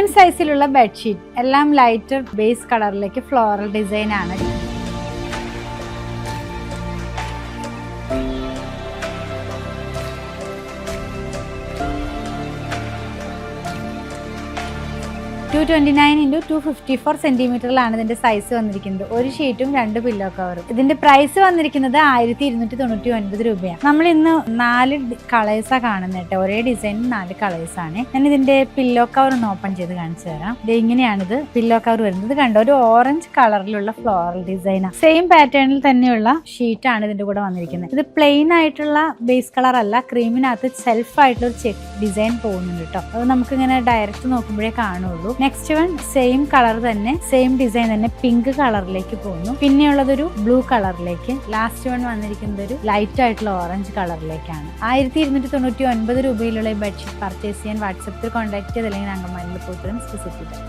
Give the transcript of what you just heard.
Queen സൈസിലുള്ള bedsheet എല്ലാം lighter base കളറിലേക്ക് floral design ആണ്. (229x254 സെന്റിമീറ്ററിലാണ് ഇതിന്റെ സൈസ് വന്നിരിക്കുന്നത്. ഒരു ഷീറ്റും 2 പില്ലോ കവറും. ഇതിന്റെ പ്രൈസ് വന്നിരിക്കുന്നത് 1299 രൂപയാണ്. നമ്മൾ ഇന്ന് 4 കളേഴ്സാ കാണുന്നത് കേട്ടോ. ഒരേ ഡിസൈനിൽ 4 കളേഴ്സ് ആണ്. ഞാൻ ഇതിന്റെ പില്ലോ കവർ ഒന്ന് ഓപ്പൺ ചെയ്ത് കാണിച്ചു തരാം. ഇത് ഇങ്ങനെയാണിത് പില്ലോ കവർ വരുന്നത്. കണ്ടോ, ഒരു ഓറഞ്ച് കളറിലുള്ള ഫ്ലോറൽ ഡിസൈനാണ്. സെയിം പാറ്റേണിൽ തന്നെയുള്ള ഷീറ്റാണ് ഇതിന്റെ കൂടെ വന്നിരിക്കുന്നത്. ഇത് പ്ലെയിൻ ആയിട്ടുള്ള ബേസ് കളർ അല്ല, ക്രീമിനകത്ത് സെൽഫ് ആയിട്ടുള്ള ഒരു ചെക്ക് ഡിസൈൻ പോകുന്നുണ്ട് കേട്ടോ. അത് നമുക്ക് ഇങ്ങനെ ഡയറക്റ്റ് നോക്കുമ്പോഴേ കാണുള്ളൂ. നെക്സ്റ്റ് വൺ സെയിം കളർ തന്നെ, സെയിം ഡിസൈൻ തന്നെ പിങ്ക് കളറിലേക്ക് പോകുന്നു. പിന്നെയുള്ളതൊരു ബ്ലൂ കളറിലേക്ക്. ലാസ്റ്റ് വൺ വന്നിരിക്കുന്നത് ഒരു ലൈറ്റ് ആയിട്ടുള്ള ഓറഞ്ച് കളറിലേക്കാണ്. 1299 രൂപയിലുള്ള ഈ ബെഡ്ഷീറ്റ് പർച്ചേസ് ചെയ്യാൻ വാട്സാപ്പിൽ കോൺടാക്ട് ചെയ്ത് അല്ലെങ്കിൽ അങ്കമാലിയിൽ പോയിട്ട് വിസിറ്റ് ചെയ്ത്